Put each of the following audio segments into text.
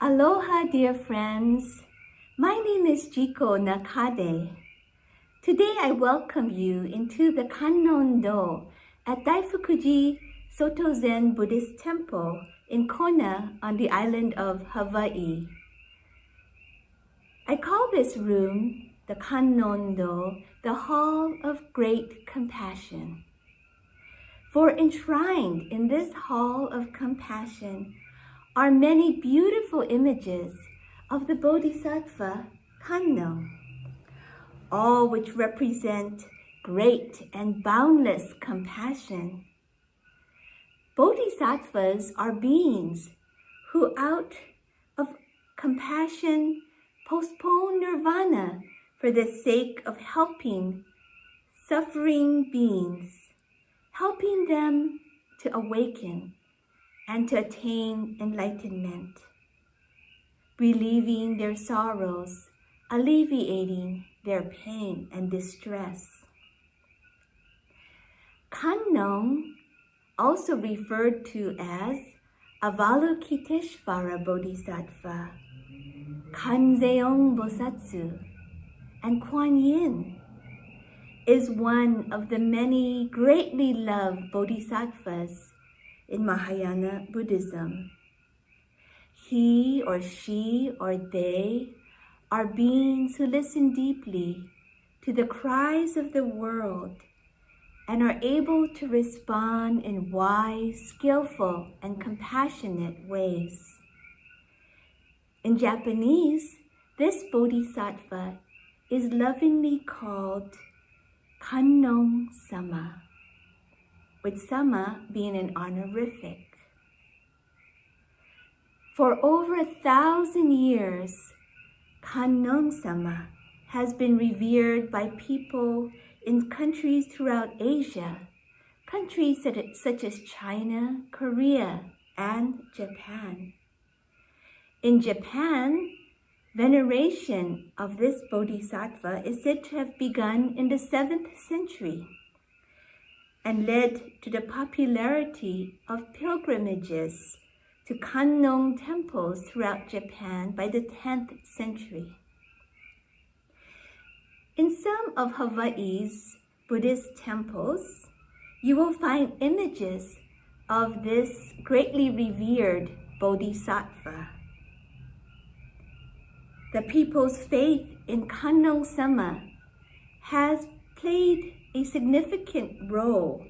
Aloha, dear friends. My name is Jiko Nakade. Today I welcome you into the Kannon at Daifukuji Soto Zen Buddhist Temple in Kona on the island of Hawaii. I call this room, the Kannon, the Hall of Great Compassion. For enshrined in this Hall of Compassion are many beautiful images of the Bodhisattva Kannon, all which represent great and boundless compassion. Bodhisattvas are beings who out of compassion postpone nirvana for the sake of helping suffering beings, helping them to awaken and to attain enlightenment, relieving their sorrows, alleviating their pain and distress. Kannon, also referred to as Avalokiteshvara Bodhisattva, Kanzeon Bosatsu, and Kuan Yin, is one of the many greatly loved bodhisattvas in Mahayana Buddhism. He or she or they are beings who listen deeply to the cries of the world and are able to respond in wise, skillful, and compassionate ways. In Japanese, this bodhisattva is lovingly called Kannon-sama, with sama being an honorific. For over 1,000 years, Kannon-sama has been revered by people in countries throughout Asia, countries such as China, Korea, and Japan. In Japan, veneration of this bodhisattva is said to have begun in the 7th century and led to the popularity of pilgrimages to Kannon temples throughout Japan by the 10th century. In some of Hawaii's Buddhist temples, you will find images of this greatly revered bodhisattva. The people's faith in Kannon-sama has played a significant role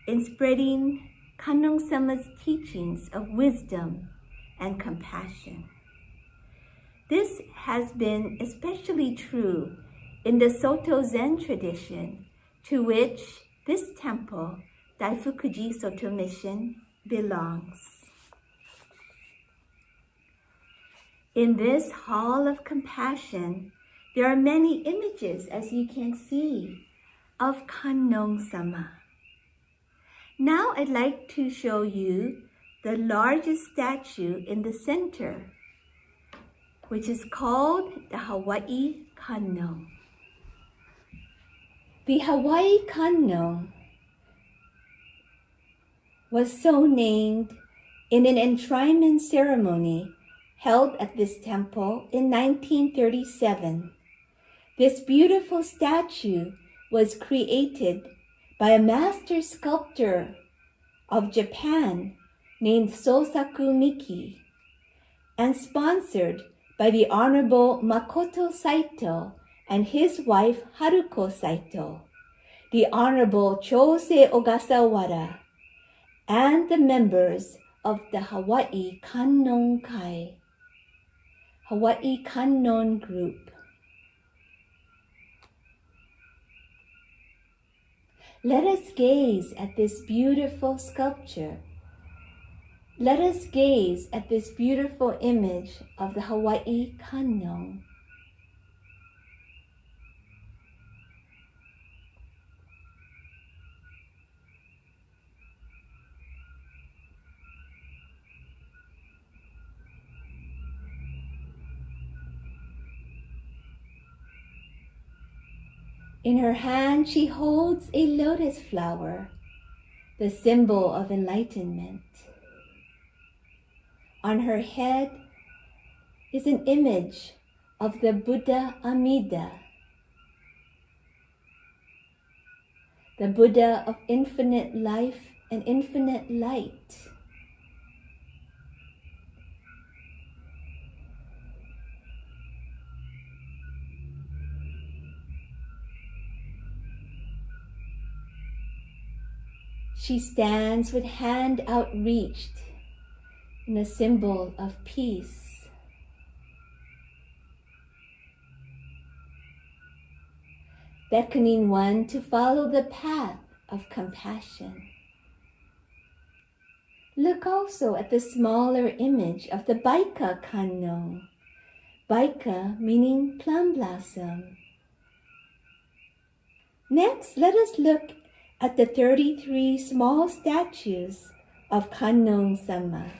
in spreading Kannon-sama's teachings of wisdom and compassion. This has been especially true in the Soto Zen tradition, to which this temple, Daifukuji Soto Mission, belongs. In this hall of compassion, there are many images, as you can see, of Kannon-sama. Now I'd like to show you the largest statue in the center, which is called the Hawaii Kannon. The Hawaii Kannon was so named in an enshrinement ceremony held at this temple in 1937. This beautiful statue was created by a master sculptor of Japan named Sosaku Miki and sponsored by the Honorable Makoto Saito and his wife Haruko Saito, the Honorable Chose Ogasawara, and the members of the Hawaii Kannon Kai, Hawaii Kannon Group. Let us gaze at this beautiful sculpture. Let us gaze at this beautiful image of the Hawaii Kannon. In her hand, she holds a lotus flower, the symbol of enlightenment. On her head, is an image of the Buddha Amida, the Buddha of infinite life and infinite light. She stands with hand outreached in a symbol of peace. Beckoning one to follow the path of compassion. Look also at the smaller image of the Baika Kannon. Baika meaning plum blossom. Next, let us look at the 33 small statues of Kannon Sama.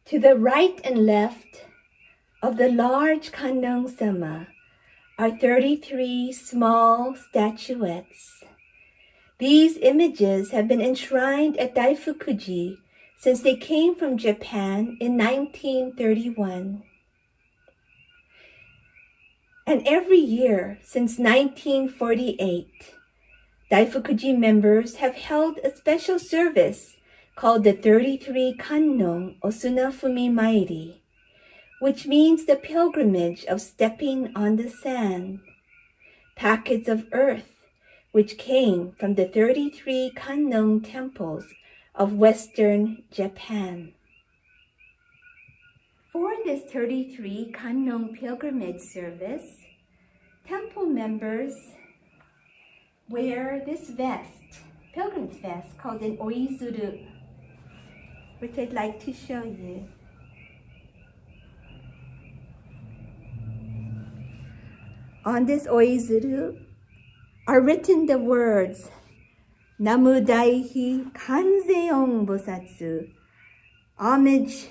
To the right and left of the large Kannon Sama are 33 small statuettes. These images have been enshrined at Daifukuji since they came from Japan in 1931. And every year since 1948, Daifukuji members have held a special service called the 33 Kannon Osunafumi Mairi, which means the pilgrimage of stepping on the sand, packets of earth which came from the 33 Kannon temples of Western Japan. For this 33 Kannon pilgrimage service, temple members wear this vest, pilgrim's vest, called an oizuru, which I'd like to show you. On this oizuru are written the words, Namu Daihi Kanzeon Bosatsu, homage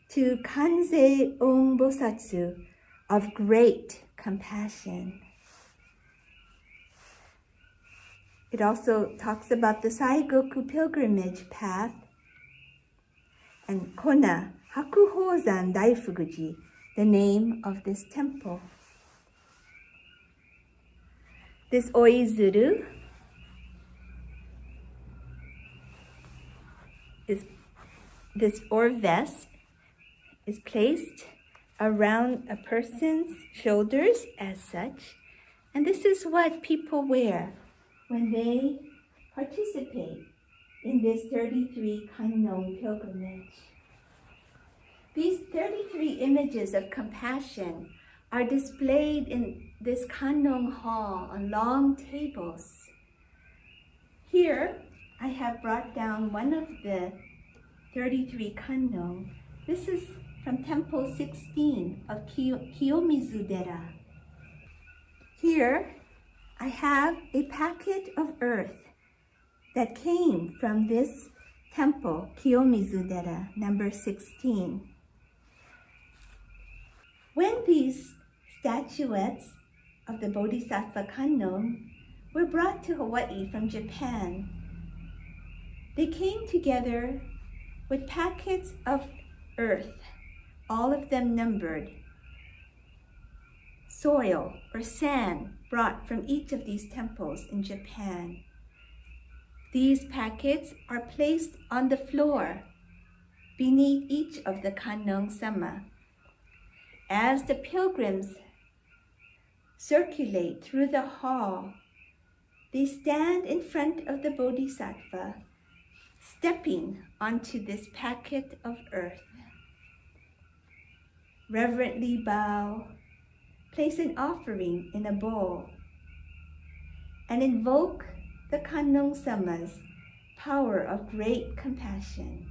to Kanzeon Bosatsu of great compassion. It also talks about the Saigoku pilgrimage path and Kona Daifukuji, the name of this temple. This oizuru or vest is placed around a person's shoulders as such, and this is what people wear when they participate in this 33 Kannon pilgrimage. These 33 images of compassion are displayed in this Kannon hall on long tables. Here, I have brought down one of the 33 Kannon. This is from Temple 16 of Kiyomizu-dera. Here, I have a packet of earth that came from this temple, Kiyomizu-dera, number 16. When these statuettes of the Bodhisattva Kannon were brought to Hawaii from Japan, they came together with packets of earth, all of them numbered, soil or sand brought from each of these temples in Japan. These packets are placed on the floor beneath each of the Kannon Sama. As the pilgrims circulate through the hall, they stand in front of the Bodhisattva, stepping onto this packet of earth. Reverently bow, place an offering in a bowl, and invoke the Kannon Sama's power of great compassion.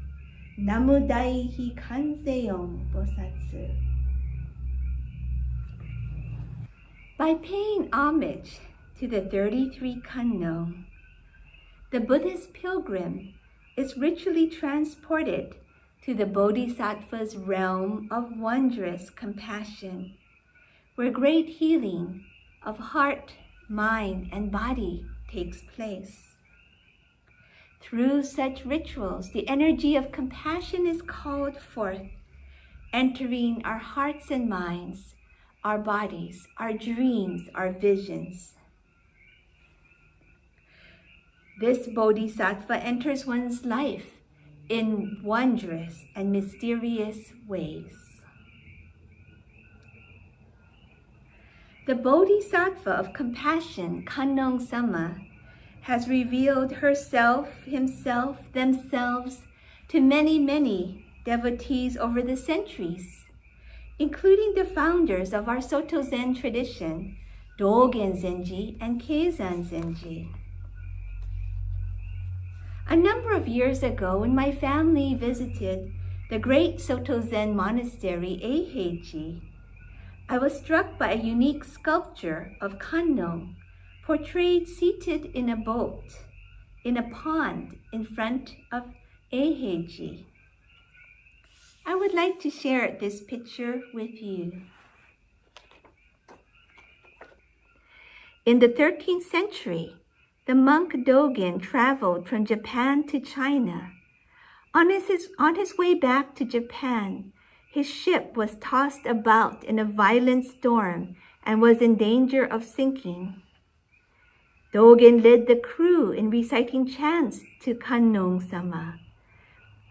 Namu Daihi Kanzeon Bosatsu. By paying homage to the 33 Kannon, the Buddhist pilgrim is ritually transported to the Bodhisattva's realm of wondrous compassion, where great healing of heart, mind, and body takes place. Through such rituals, the energy of compassion is called forth, entering our hearts and minds, our bodies, our dreams, our visions. This bodhisattva enters one's life in wondrous and mysterious ways. The bodhisattva of compassion, Kannon Sama, has revealed herself, himself, themselves to many, many devotees over the centuries, including the founders of our Soto Zen tradition, Dogen Zenji and Keizan Zenji. A number of years ago, when my family visited the great Soto Zen monastery, Eiheiji, I was struck by a unique sculpture of Kannon, portrayed seated in a boat, in a pond in front of Eiheiji. I would like to share this picture with you. In the 13th century, the monk Dogen traveled from Japan to China. On his way back to Japan, his ship was tossed about in a violent storm and was in danger of sinking. Dogen led the crew in reciting chants to Kannon Sama,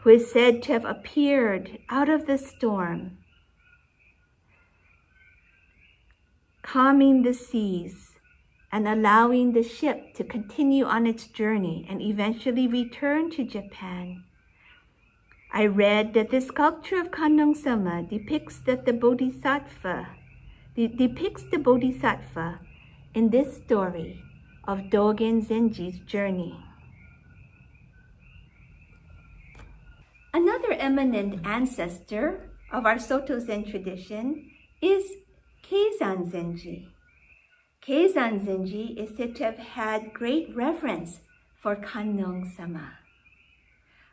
who is said to have appeared out of the storm, calming the seas and allowing the ship to continue on its journey and eventually return to Japan. I read that the sculpture of Kannon Sama depicts the Bodhisattva in this story of Dogen Zenji's journey. Another eminent ancestor of our Soto Zen tradition is Keizan Zenji. Keizan Zenji is said to have had great reverence for Kannon Sama,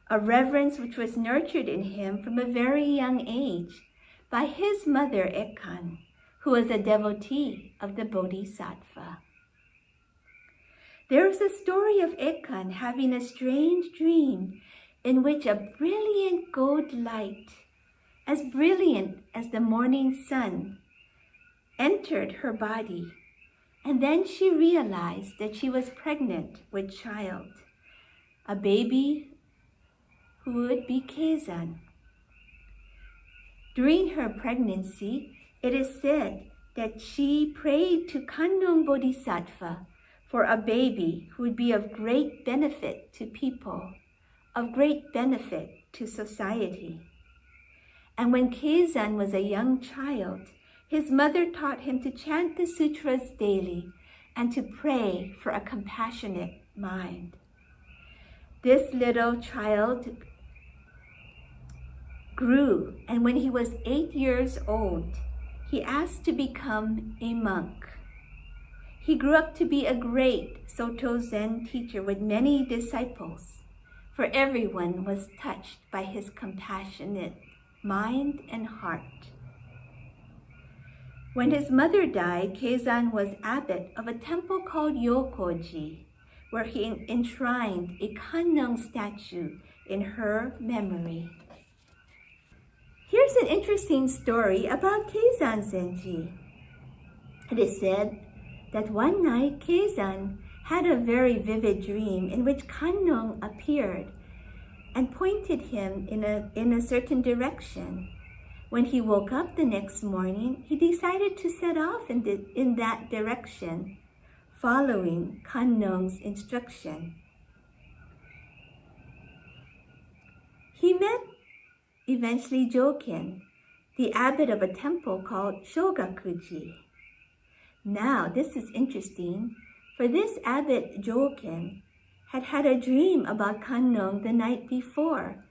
a reverence which was nurtured in him from a very young age by his mother Ekan, who was a devotee of the Bodhisattva. There is a story of Ekan having a strange dream in which a brilliant gold light, as brilliant as the morning sun, entered her body, and then she realized that she was pregnant with child, a baby who would be Keizan. During her pregnancy, it is said that she prayed to Kannon Bodhisattva for a baby who would be of great benefit to people, of great benefit to society. And when Keizan was a young child, his mother taught him to chant the sutras daily and to pray for a compassionate mind. This little child grew, and when he was 8 years old, he asked to become a monk. He grew up to be a great Soto Zen teacher with many disciples, for everyone was touched by his compassionate mind and heart. When his mother died, Keizan was abbot of a temple called Yokoji, where he enshrined a Kannon statue in her memory. Here's an interesting story about Keizan Zenji. It is said that one night Keizan had a very vivid dream in which Kannon appeared and pointed him in a certain direction. When he woke up the next morning, he decided to set off in that direction, following Kannon's instruction. He met eventually Joken, the abbot of a temple called Shogakuji. Now, this is interesting, for this abbot Joken had had a dream about Kannon the night before,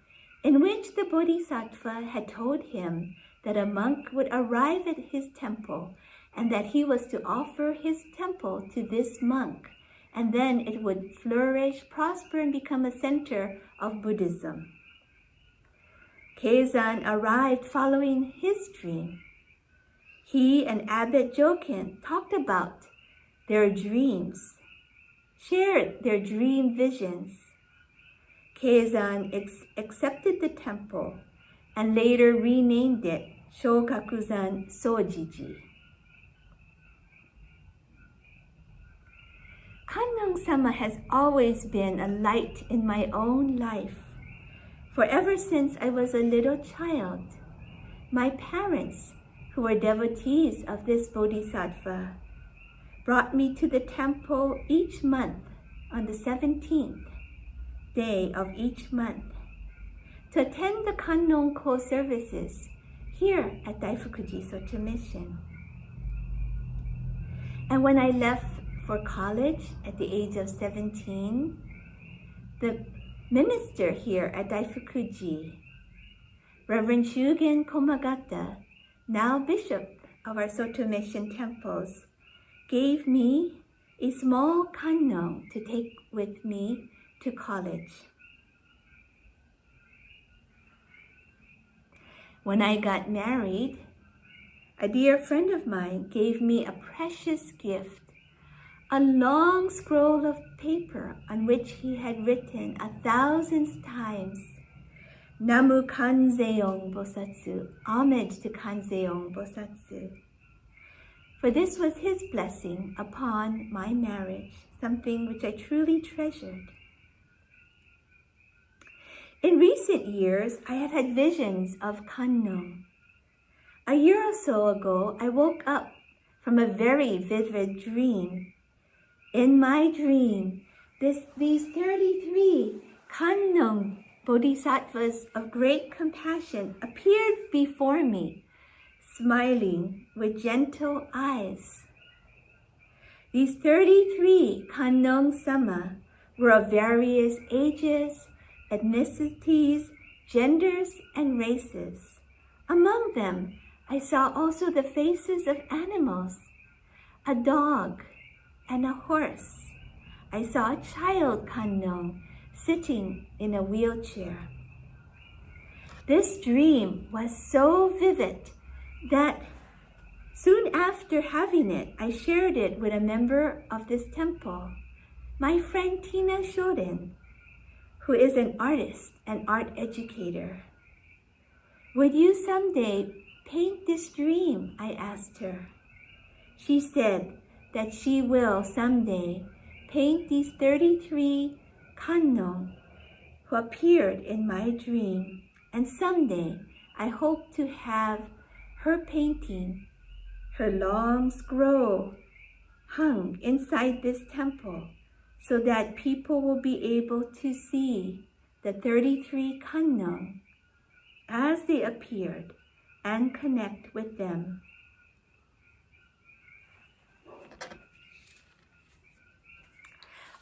in which the Bodhisattva had told him that a monk would arrive at his temple and that he was to offer his temple to this monk, and then it would flourish, prosper, and become a center of Buddhism. Keizan arrived following his dream. He and Abbot Joken talked about their dreams, shared their dream visions. Keizan accepted the temple and later renamed it Shokakuzan Sojiji. Kannon-sama has always been a light in my own life, for ever since I was a little child, my parents, who were devotees of this bodhisattva, brought me to the temple each month on the 17th day of each month to attend the Kannon-ko services here at Daifukuji Soto Mission. And when I left for college at the age of 17, the minister here at Daifukuji, Reverend Shugen Komagata, now bishop of our Soto Mission temples, gave me a small kannon to take with me to college. When I got married, a dear friend of mine gave me a precious gift, a long scroll of paper on which he had written 1,000 times, Namu Kanzeon Bosatsu, homage to Kanzeon Bosatsu. For this was his blessing upon my marriage, something which I truly treasured. In recent years, I have had visions of Kannon. A year or so ago, I woke up from a very vivid dream. In my dream, these 33 Kannon bodhisattvas of great compassion appeared before me, smiling with gentle eyes. These 33 Kannon-sama were of various ages, ethnicities, genders, and races. Among them, I saw also the faces of animals, a dog, and a horse. I saw a child Kannon sitting in a wheelchair. This dream was so vivid that soon after having it, I shared it with a member of this temple, my friend Tina Shoden, who is an artist and art educator. Would you someday paint this dream? I asked her. She said that she will someday paint these 33 Kannon who appeared in my dream, and someday I hope to have her painting, her long scroll, hung inside this temple so that people will be able to see the 33 Kannon as they appeared and connect with them.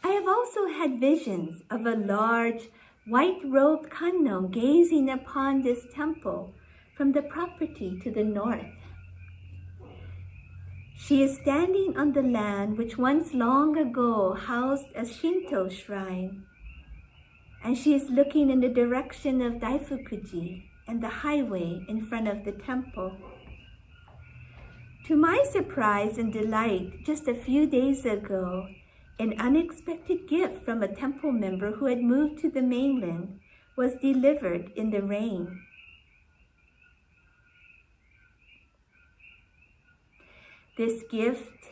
I have also had visions of a large white-robed Kannon gazing upon this temple from the property to the north. She is standing on the land which once long ago housed a Shinto shrine, and she is looking in the direction of Daifukuji and the highway in front of the temple. To my surprise and delight, just a few days ago, an unexpected gift from a temple member who had moved to the mainland was delivered in the rain. This gift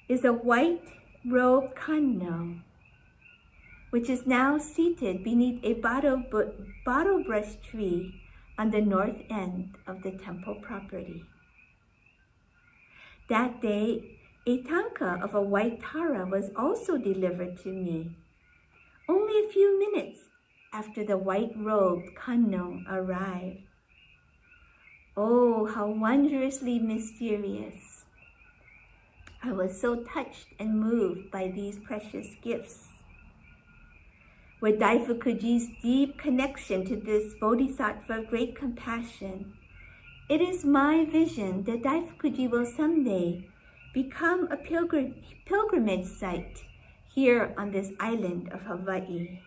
is a white-robed Kannon, which is now seated beneath a bottle brush tree on the north end of the temple property. That day, a tanka of a white Tara was also delivered to me, only a few minutes after the white-robed Kannon arrived. Oh, how wondrously mysterious! I was so touched and moved by these precious gifts. With Daifukuji's deep connection to this bodhisattva of great compassion, it is my vision that Daifukuji will someday become a pilgrimage site here on this island of Hawaii,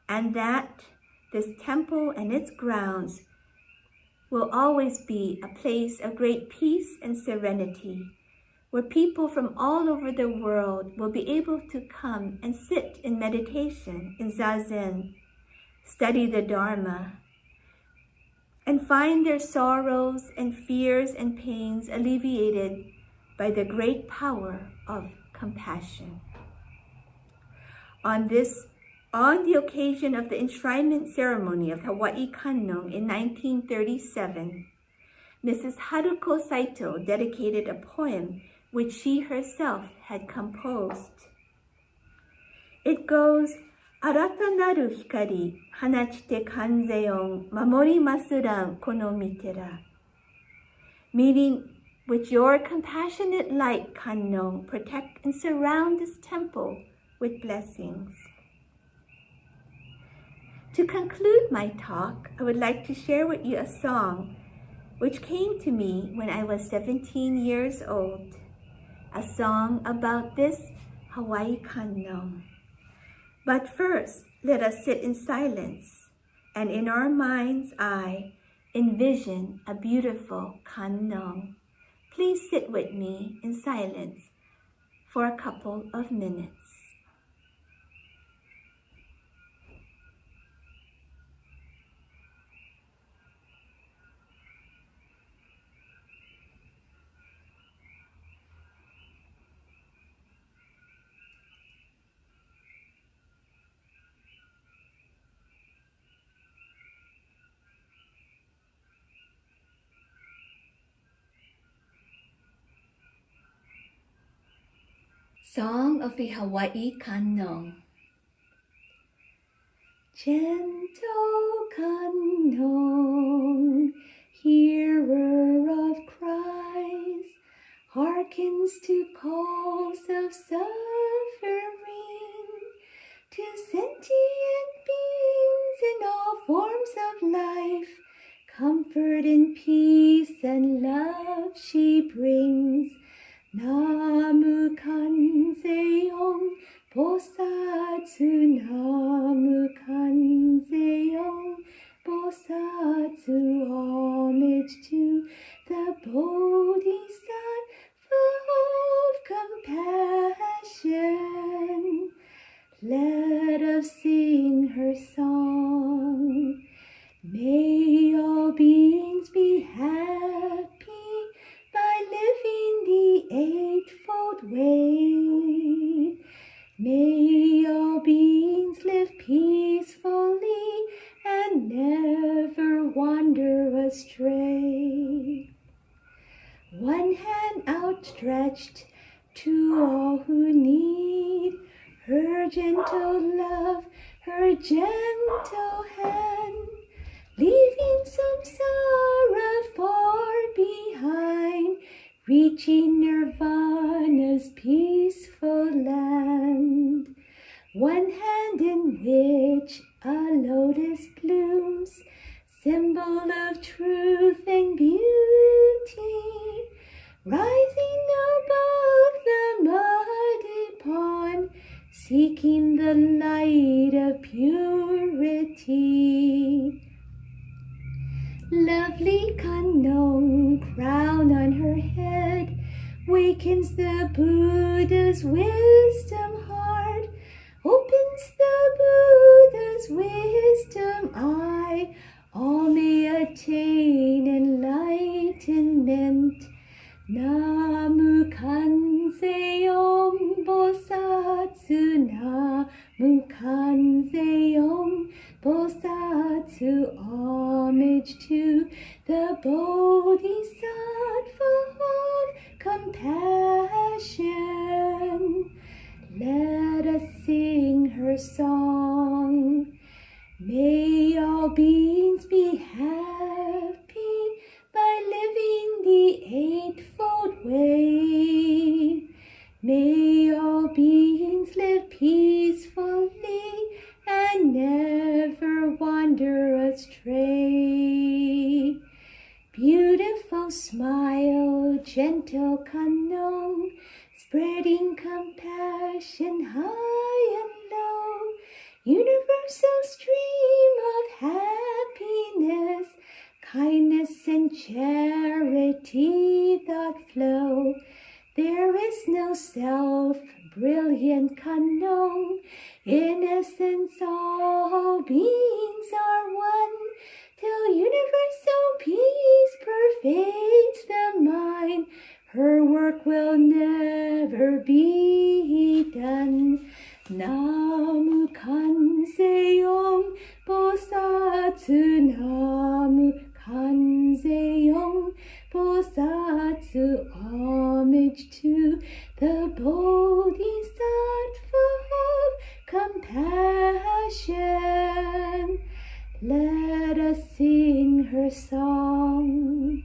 and that this temple and its grounds will always be a place of great peace and serenity, where people from all over the world will be able to come and sit in meditation, in zazen, study the Dharma, and find their sorrows and fears and pains alleviated by the great power of compassion. On the occasion of the enshrinement ceremony of Hawaii Kannon in 1937, Mrs. Haruko Saito dedicated a poem which she herself had composed. It goes, "Arata naru hikari, hanachite kanzeon, mamorimasu ra kono mitera." Meaning, with your compassionate light, Kannon, protect and surround this temple with blessings. To conclude my talk, I would like to share with you a song which came to me when I was 17 years old, a song about this Hawaii Kannon. But first, let us sit in silence and in our mind's eye envision a beautiful Kannon. Please sit with me in silence for a couple of minutes. Song of the Hawaii Kannon. Gentle Kannon, hearer of cries, hearkens to calls of suffering, to sentient beings in all forms of life, comfort and peace and love she brings. Namu kanzeon bosatsu, namu kanzeon bosatsu, homage to the Bodhisattva of compassion. Let us sing her song. May all beings be happy by living the Eightfold Way. May all beings live peacefully and never wander astray. One hand outstretched to all who need her gentle love, her gentle hand, leaving samsara far behind, reaching nirvana's peaceful land. One hand in which a lotus blooms, symbol of truth and beauty, rising above the muddy pond, seeking the light of purity. Lovely Kannon, crown on her head, wakens the Buddha's wisdom heart, opens the Buddha's wisdom eye. All may attain enlightenment. Namu kanzeon bosatsu, namu kanzeon bosatsu, homage to the Bodhisattva of compassion. Let us sing her song. May all beings be happy by living the Eightfold Way. May all beings live peacefully and never wander astray. Beautiful smile, gentle Kannon, spreading compassion high and low. Universal stream of happiness, kindness and charity that flow. There is no self, brilliant Kannon. In essence, all beings are one, till universal peace pervades the mind. Her work will never be done. Namu Kanzeong Bosatsu, Namu Kanzeong Bosatsu. Homage to the Bodhisattva of compassion. Let us sing her song.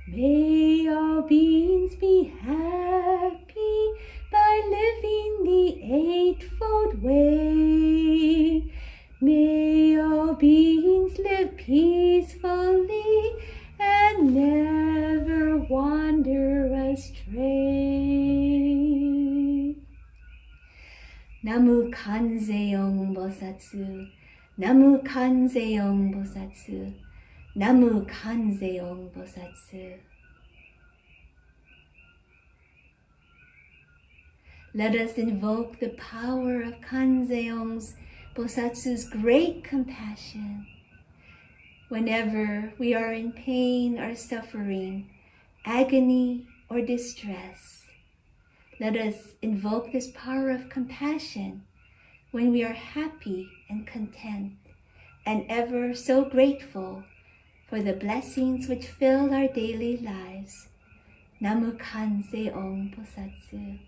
May all beings be happy by living the Eightfold Way. May all beings live peacefully and never wander astray. Namu Kanzeong Bosatsu, Namu Kanzeong Bosatsu, Namu Kanzeong Bosatsu. Let us invoke the power of Kanzeong Bosatsu's great compassion. Whenever we are in pain or suffering, agony or distress, let us invoke this power of compassion when we are happy and content and ever so grateful for the blessings which fill our daily lives. Namu Kanzeong Bosatsu.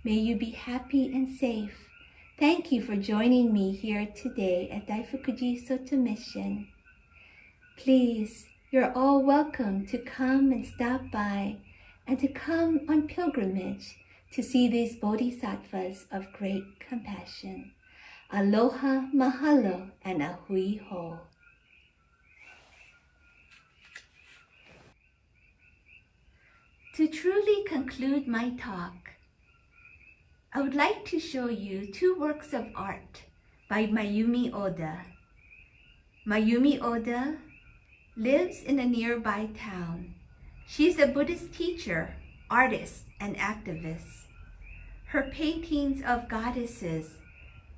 May you be happy and safe. Thank you for joining me here today at Daifukuji Soto Mission. Please, you're all welcome to come and stop by and to come on pilgrimage to see these bodhisattvas of great compassion. Aloha, mahalo, and ahui ho. To truly conclude my talk, I would like to show you two works of art by Mayumi Oda. Mayumi Oda lives in a nearby town. She's a Buddhist teacher, artist, and activist. Her paintings of goddesses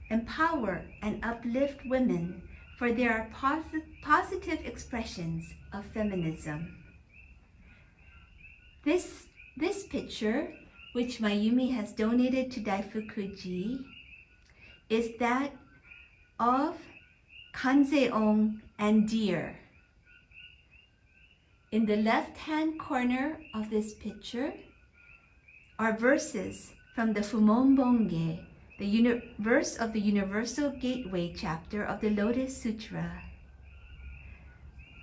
empower and uplift women for their positive expressions of feminism. This picture, which Mayumi has donated to Daifukuji, is that of Kanzeong and deer. In the left-hand corner of this picture are verses from the Fumonbonge, the verse of the Universal Gateway chapter of the Lotus Sutra.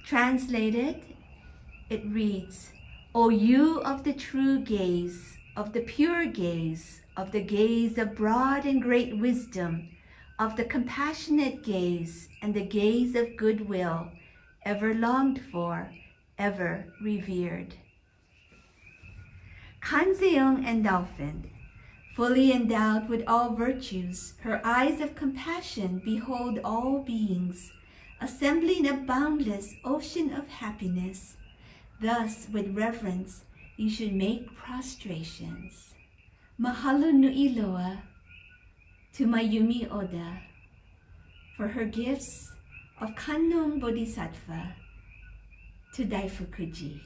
Translated, it reads, O you of the true gaze, of the pure gaze, of the gaze of broad and great wisdom, of the compassionate gaze and the gaze of goodwill, ever longed for, ever revered. Kanzeong and dolphin, fully endowed with all virtues, her eyes of compassion behold all beings, assembling a boundless ocean of happiness. Thus, with reverence, you should make prostrations. Mahalo nui loa to Mayumi Oda for her gifts of Kannon Bodhisattva to Daifukuji.